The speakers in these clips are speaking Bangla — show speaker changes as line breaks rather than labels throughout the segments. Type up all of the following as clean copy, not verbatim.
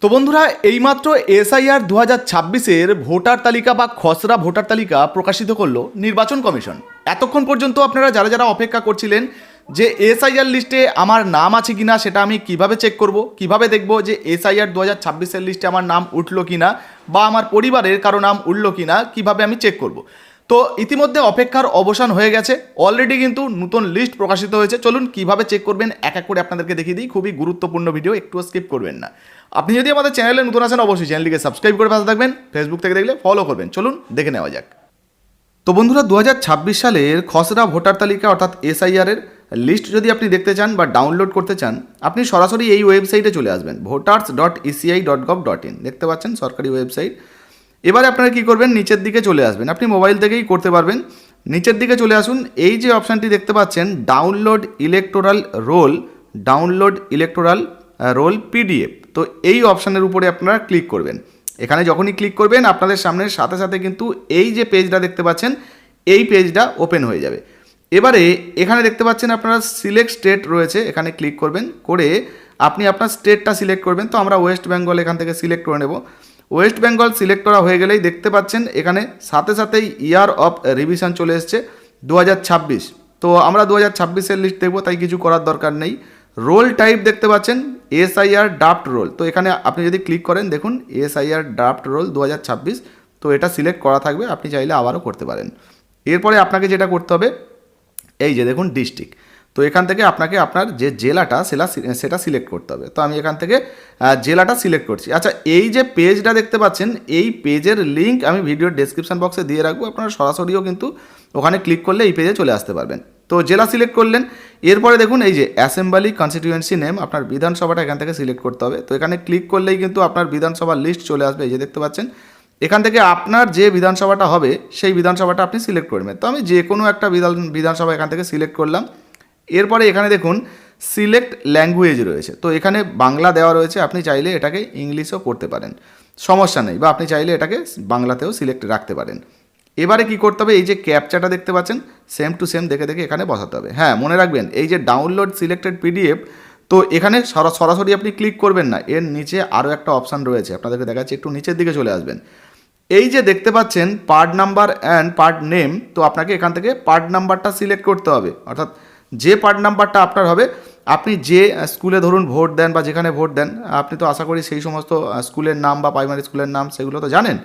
তো বন্ধুরা এইমাত্র এসআইআর 2026-এর ভোটার তালিকা বা খসড়া ভোটার তালিকা প্রকাশিত করলো নির্বাচন কমিশন। এতক্ষণ পর্যন্ত আপনারা যারা যারা অপেক্ষা করছিলেন যে এসআইআর লিস্টে আমার নাম আছে কিনা সেটা আমি কিভাবে চেক করব, কিভাবে দেখব যে এসআইআর 2026-এর লিস্টে আমার নাম উঠলো কিনা বা আমার পরিবারের কারো নাম উঠলো কিনা কিভাবে আমি চেক করব। তো ইতিমধ্যে অপেক্ষার অবসান হয়ে গেছে, অলরেডি কিন্তু নতুন লিস্ট প্রকাশিত হয়েছে। চলুন কিভাবে চেক করবেন এক এক করে আপনাদেরকে দেখিয়ে দিই। খুবই গুরুত্বপূর্ণ ভিডিও, একটু স্কিপ করবেন না। আপনি যদি আমাদের চ্যানেলে নতুন আছেন অবশ্যই চ্যানেলটিকে সাবস্ক্রাইব করে পাশে থাকবেন, ফেসবুক থেকে দেখলে ফলো করবেন। চলুন দেখে নেওয়া যাক। তো বন্ধুরা 2026 সালের খসড়া ভোটার তালিকা অর্থাৎ এসআইআরের লিস্ট যদি আপনি দেখতে চান বা ডাউনলোড করতে চান, আপনি সরাসরি এই ওয়েবসাইটে চলে আসবেন, voters.eci.gov.in। দেখতে পাচ্ছেন সরকারি ওয়েবসাইট। এবারে আপনারা কী করবেন, নিচের দিকে চলে আসবেন, আপনি মোবাইল থেকেই করতে পারবেন। নিচের দিকে চলে আসুন, এই যে অপশানটি দেখতে পাচ্ছেন ডাউনলোড ইলেকটোরাল রোল পিডিএফ, তো এই অপশানের উপরে আপনারা ক্লিক করবেন। এখানে যখনই ক্লিক করবেন আপনাদের সামনের সাথে সাথে কিন্তু এই যে পেজটা দেখতে পাচ্ছেন এই পেজটা ওপেন হয়ে যাবে। এবারে এখানে দেখতে পাচ্ছেন আপনারা সিলেক্ট স্টেট রয়েছে, এখানে ক্লিক করবেন, করে আপনি আপনার স্টেটটা সিলেক্ট করবেন। তো আমরা ওয়েস্ট বেঙ্গল এখান থেকে সিলেক্ট করে নেব। ওয়েস্ট বেঙ্গল সিলেক্ট করা হয়ে গেলেই দেখতে পাচ্ছেন এখানে সাথে সাথেই ইয়ার অফ রিভিশন চলে এসছে 2026। তো আমরা 2026-এর লিস্ট দেখবো, তাই কিছু করার দরকার নেই। রোল টাইপ দেখতে পাচ্ছেন এসআইআর ড্রাফট রোল, তো এখানে আপনি যদি ক্লিক করেন দেখুন এসআইআর ড্রাফট রোল 2026, তো এটা সিলেক্ট করা থাকবে, আপনি চাইলে আবারও করতে পারেন। এরপরে আপনাকে যেটা করতে হবে, এই যে দেখুন ডিস্ট্রিক্ট, তো এখান থেকে আপনাকে আপনার যে জেলাটা সেটা সিলেক্ট করতে হবে। তো আমি এখান থেকে জেলাটা সিলেক্ট করছি। আচ্ছা, এই যে পেজটা দেখতে পাচ্ছেন এই পেজের লিঙ্ক আমি ভিডিওর ডেসক্রিপশন বক্সে দিয়ে রাখবো, আপনারা সরাসরিও কিন্তু ওখানে ক্লিক করলে এই পেজে চলে আসতে পারবেন। তো জেলা সিলেক্ট করলেন, এরপরে দেখুন এই যে অ্যাসেম্বলি কনস্টিটিউয়েন্সি নেম, আপনার বিধানসভাটা এখান থেকে সিলেক্ট করতে হবে। তো এখানে ক্লিক করলেই কিন্তু আপনার বিধানসভার লিস্ট চলে আসবে, এই যে দেখতে পাচ্ছেন। এখান থেকে আপনার যে বিধানসভাটা হবে সেই বিধানসভাটা আপনি সিলেক্ট করবেন। তো আমি যে কোনো একটা বিধানসভা এখান থেকে সিলেক্ট করলাম। এরপরে এখানে দেখুন সিলেক্ট ল্যাঙ্গুয়েজ রয়েছে, তো এখানে বাংলা দেওয়া রয়েছে, আপনি চাইলে এটাকে ইংলিশও করতে পারেন, সমস্যা নেই, বা আপনি চাইলে এটাকে বাংলাতেও সিলেক্ট রাখতে পারেন। এবারে কি করতে হবে, এই যে ক্যাপচাটা দেখতে পাচ্ছেন সেম টু সেম দেখে দেখে এখানে বসাতে হবে। হ্যাঁ, মনে রাখবেন এই যে ডাউনলোড সিলেক্টেড পিডিএফ, তো এখানে সরাসরি আপনি ক্লিক করবেন না, এর নিচে আরও একটা অপশান রয়েছে, আপনাদেরকে দেখাচ্ছি, একটু নিচের দিকে চলে আসবেন। এই যে দেখতে পাচ্ছেন part number and part name, তো আপনাকে এখান থেকে পার্ট নাম্বারটা সিলেক্ট করতে হবে, অর্থাৎ যে পার্ট নাম্বারটা আপনার হবে, আপনি যে স্কুলে ধরুন ভোট দেন বা যেখানে ভোট দেন, আপনি তো আশা করি সেই সমস্ত স্কুলের নাম বা প্রাইমারি স্কুলের নাম সেগুলো তো জানেন,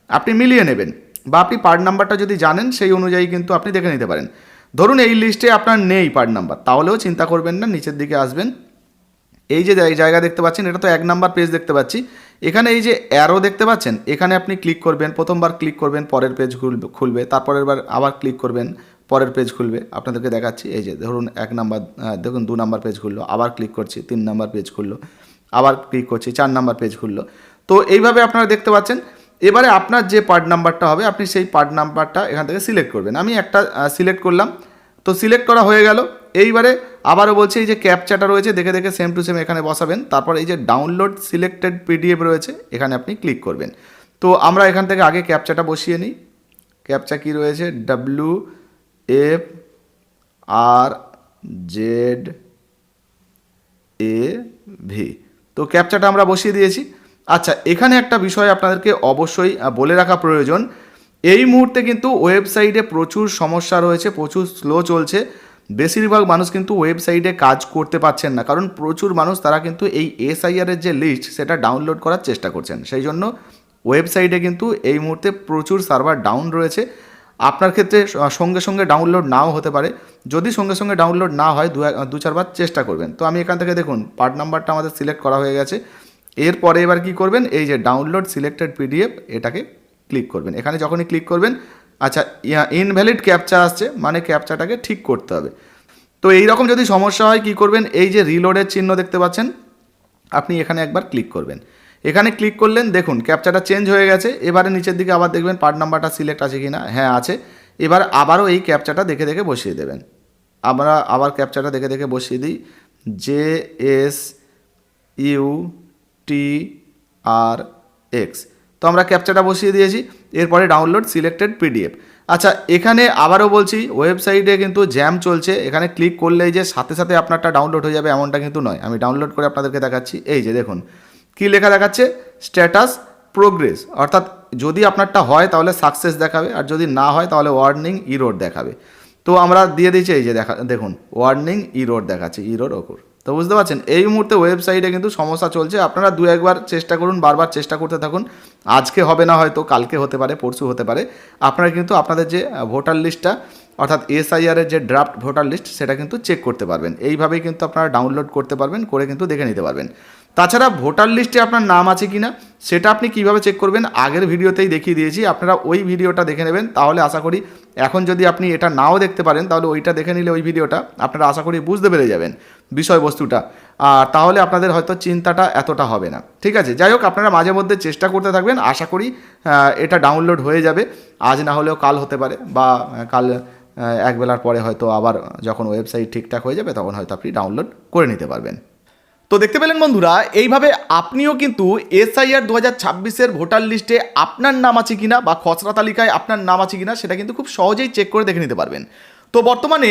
আপনি মিলিয়ে নেবেন, বা আপনি পার্ট নাম্বারটা যদি জানেন সেই অনুযায়ী কিন্তু আপনি দেখে নিতে পারেন। ধরুন এই লিস্টে আপনার নেই পার্ট নাম্বার, তাহলেও চিন্তা করবেন না, নিচের দিকে আসবেন, এই যে জায়গা দেখতে পাচ্ছেন এটা তো 1 নাম্বার পেজ দেখতে পাচ্ছি, এখানে এই যে অ্যারো দেখতে পাচ্ছেন এখানে আপনি ক্লিক করবেন, প্রথমবার ক্লিক করবেন পরের পেজ খুলবে, তারপরের বার আবার ক্লিক করবেন পরের পেজ খুলবে। আপনাদেরকে দেখাচ্ছি, এই যে ধরুন 1 নাম্বার, দেখুন 2 নাম্বার পেজ খুললো, আবার ক্লিক করছি 3 নাম্বার পেজ খুললো, আবার ক্লিক করছি 4 নাম্বার পেজ খুললো। তো এইভাবে আপনারা দেখতে পাচ্ছেন। এবারে আপনার যে পার্ট নাম্বারটা হবে আপনি সেই পার্ট নাম্বারটা এখান থেকে সিলেক্ট করবেন। আমি একটা সিলেক্ট করলাম, তো সিলেক্ট করা হয়ে গেল। এইবারে আবারও বলছি এই যে ক্যাপচাটা রয়েছে দেখে দেখে সেম টু সেম এখানে বসাবেন, তারপর এই যে ডাউনলোড সিলেক্টেড পিডিএফ রয়েছে এখানে আপনি ক্লিক করবেন। তো আমরা এখান থেকে আগে ক্যাপচাটা বসিয়ে নিই। ক্যাপচা কি রয়েছে, WFRZAV, তো ক্যাপচাটা আমরা বসিয়ে দিয়েছি। আচ্ছা, এখানে একটা বিষয় আপনাদেরকে অবশ্যই বলে রাখা প্রয়োজন, এই মুহূর্তে কিন্তু ওয়েবসাইটে প্রচুর সমস্যা রয়েছে, প্রচুর স্লো চলছে, বেশিরভাগ মানুষ কিন্তু ওয়েবসাইটে কাজ করতে পারছেন না, কারণ প্রচুর মানুষ তারা কিন্তু এই এসআইআরের যে লিস্ট সেটা ডাউনলোড করার চেষ্টা করছেন, সেই জন্য ওয়েবসাইটে কিন্তু এই মুহূর্তে প্রচুর সার্ভার ডাউন রয়েছে। আপনার ক্ষেত্রে সঙ্গে সঙ্গে ডাউনলোড নাও হতে পারে, যদি সঙ্গে সঙ্গে ডাউনলোড না হয় 2-4 বার চেষ্টা করবেন। তো আমি এখান থেকে দেখুন পার্ট নাম্বারটা আমাদের সিলেক্ট করা হয়ে গেছে। এরপরে এবার কি করবেন, এই যে ডাউনলোড সিলেক্টেড পিডিএফ এটাকে ক্লিক করবেন। এখানে যখনই ক্লিক করবেন, আচ্ছা ইনভ্যালিড ক্যাপচা আসছে, মানে ক্যাপচাটাকে ঠিক করতে হবে। তো এই রকম যদি সমস্যা হয় কি করবেন, এই যে রিলোডের চিহ্ন দেখতে পাচ্ছেন আপনি এখানে একবার ক্লিক করবেন। এখানে ক্লিক করলেন, দেখুন ক্যাপচাটা চেঞ্জ হয়ে গেছে। এবারে নিচের দিকে আবার দেখবেন পার্ট নাম্বারটা সিলেক্ট আছে কি না, হ্যাঁ আছে। এবার আবারও এই ক্যাপচাটা দেখে দেখে বসিয়ে দেবেন। আমরা আবার ক্যাপচাটা দেখে দেখে বসিয়ে দিই, JSUTRX, তো আমরা ক্যাপচাটা বসিয়ে দিয়েছি। এরপরে ডাউনলোড সিলেক্টেড পিডিএফ। আচ্ছা, এখানে আবারও বলছি ওয়েবসাইটে কিন্তু জ্যাম চলছে, এখানে ক্লিক করলেই যে সাথে সাথে আপনারটা ডাউনলোড হয়ে যাবে এমনটা কিন্তু নয়। আমি ডাউনলোড করে আপনাদেরকে দেখাচ্ছি, এই যে দেখুন কী লেখা দেখাচ্ছে? স্ট্যাটাস প্রোগ্রেস, অর্থাৎ যদি আপনারটা হয় তাহলে সাকসেস দেখাবে, আর যদি না হয় তাহলে ওয়ার্নিং ইরোর দেখাবে। তো আমরা দিয়ে দিচ্ছি এই যে দেখুন ওয়ার্নিং ইরোর দেখাচ্ছে, ইরোর ওকর। তো বুঝতে পারছেন এই মুহূর্তে ওয়েবসাইটে কিন্তু সমস্যা চলছে। আপনারা দু একবার চেষ্টা করুন, বারবার চেষ্টা করতে থাকুন। আজকে হবে না, হয়তো কালকে হতে পারে, পরশু হতে পারে। আপনারা কিন্তু আপনাদের যে ভোটার লিস্টটা অর্থাৎ SIR এর যে ড্রাফট ভোটার লিস্ট সেটা কিন্তু চেক করতে পারবেন। এইভাবেই কিন্তু আপনারা ডাউনলোড করতে পারবেন, করে কিন্তু দেখে নিতে পারবেন। তাছাড়া ভোটার লিস্টে আপনার নাম আছে কি না সেটা আপনি কিভাবে চেক করবেন আগের ভিডিওতেই দেখিয়ে দিয়েছি, আপনারা ওই ভিডিওটা দেখে নেবেন। তাহলে আশা করি এখন যদি আপনি এটা নাও দেখতে পারেন তাহলে ওইটা দেখে নিলে ওই ভিডিওটা আপনারা আশা করি বুঝতে পেরে যাবেন বিষয়বস্তুটা, আর তাহলে আপনাদের হয়তো চিন্তাটা এতটা হবে না। ঠিক আছে, যাই হোক আপনারা মাঝে মধ্যে চেষ্টা করতে থাকবেন, আশা করি এটা ডাউনলোড হয়ে যাবে। আজ না হলেও কাল হতে পারে, বা কাল একবেলার পরে হয়তো আবার যখন ওয়েবসাইট ঠিকঠাক হয়ে যাবে তখন হয়তো আপনি ডাউনলোড করে নিতে পারবেন। তো দেখতে পেলেন বন্ধুরা, এইভাবে আপনিও কিন্তু SIR 2026-এর ভোটার লিস্টে আপনার নাম আছে কিনা বা খসড়া তালিকায় আপনার নাম আছে কিনা সেটা কিন্তু খুব সহজেই চেক করে দেখে নিতে পারবেন। তো বর্তমানে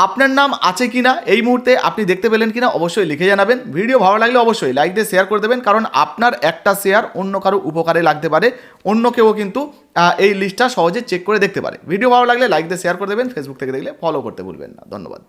আপনার নাম আছে কিনা এই মুহূর্তে আপনি দেখতে পেলেন কিনা অবশ্যই লিখে জানাবেন। ভিডিও ভালো লাগলে অবশ্যই লাইক দিয়ে শেয়ার করে দেবেন, কারণ আপনার একটা শেয়ার অন্য কারো উপকারে লাগতে পারে, অন্য কেউ কিন্তু এই লিস্টটা সহজে চেক করে দেখতে পারে। ভিডিও ভালো লাগলে লাইক দিয়ে শেয়ার করে দেবেন, ফেসবুক থেকে দেখলে ফলো করতে ভুলবেন না। ধন্যবাদ।